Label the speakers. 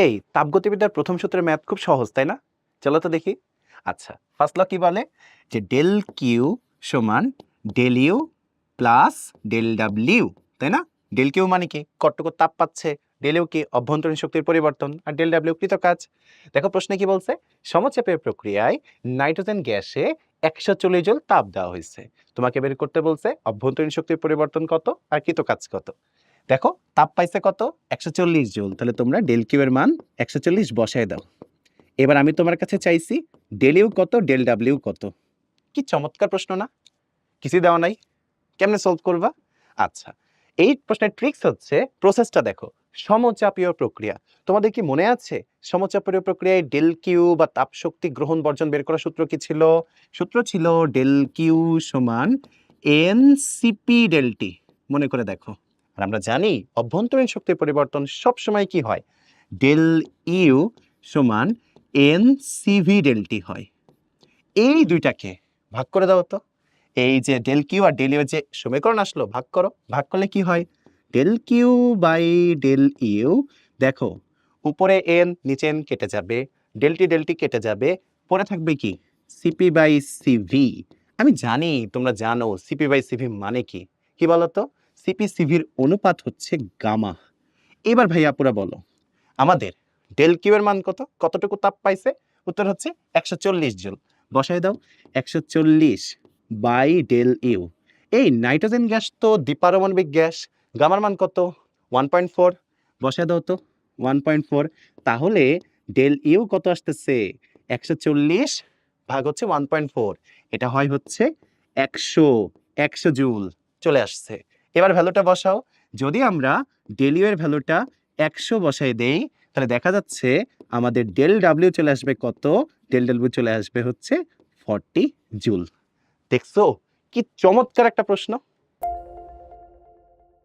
Speaker 1: এই তাপগতিবিদ্যার প্রথম সূত্রের ম্যাথ খুব সহজ, তাই না? চলো তো দেখি। আচ্ছা, ফার্স্ট ল কি বলে? যে ডেল কিউ সমান del U plus del W, তাই না? ডেল কিউ মানে কি? কতটুকু তাপ পাচ্ছে। ডেল ইউ কি? অভ্যন্তরীণ শক্তির পরিবর্তন। আর ডেল ডাব্লিউ কৃত কাজ। দেখো প্রশ্নে কি বলছে? সমচাপের প্রক্রিয়ায় নাইট্রোজেন গ্যাসে 140 জুল তাপ দেওয়া হয়েছে। তোমাকে বের করতে বলছে অভ্যন্তরীণ শক্তির পরিবর্তন কত আর কৃত কাজ কত। দেখো তাপ পাইছে কত? 140 জুল। তাহলে তোমরা ডেল কিউ এর মান 140 বসায় দাও। এবার আমি তোমার কাছে চাইছি ডেল ইউ কত, ডেল ডাব্লিউ কত। কি চমৎকার প্রশ্ন না? কিছুই দেওয়া নাই, কেমনে সলভ করবা? আচ্ছা, এই প্রশ্নের ট্রিক্স হচ্ছে প্রসেসটা দেখো। সমচাপীয় প্রক্রিয়া, তোমাদের কি মনে আছে সমচাপীয় প্রক্রিয়ায় ডেল কিউ বা তাপ শক্তি গ্রহণ বর্জন বের করার সূত্র কি ছিল? সূত্র ছিল ডেল কিউ সমান এন সিপি ডেল টি। মনে করে দেখো। আর আমরা জানি অভ্যন্তরীণ শক্তির পরিবর্তন সব সময় কি হয়? ডেল ইউ সমান এন সিভি ডেল টি হয়। এই দুইটাকে ভাগ করে দাও তো। এই যে ডেল কিউ আর ডেল ইউ যে সমীকরণ আসলো, ভাগ করো। ভাগ করলে কি হয়? Del Q by del U. দেখো উপরে এন নিচে এন কেটে যাবে, ডেল টি কেটে যাবে, পরে থাকবে কি? CP by CV. আমি জানি তোমরা জানো সিপি বাই সিভি মানে কি। কি বলো তো? সিপি সিভির অনুপাত হচ্ছে গামা। এবার ভাই আপুরা বলো, আমাদের ডেল কিউ এর মান কত? কতটুকু তাপ পাইছে? উত্তর হচ্ছে 140 জুল। বসায় দাও 140 বাই ডেল ইউ। এই নাইট্রোজেন গ্যাস তো দ্বিপারমাণবিক গ্যাস, গামার মান কত? 1.4। বসায় দাও তো 1.4। তাহলে ডেল ইউ কত আসতেছে? 140 ভাগ হচ্ছে 1.4, এটা হয় হচ্ছে 100 জুল চলে আসছে। এবার ভ্যালুটা বসাও। যদি আমরা ডেল ইউ এর ভ্যালুটা 100 বসাই দেই, তাহলে দেখা যাচ্ছে আমাদের ডেল ডাব্লিউ চলে আসবে কত? ডেল ডাব্লিউ চলে আসবে হচ্ছে 40 জুল। দেখছো কি চমৎকার একটা প্রশ্ন।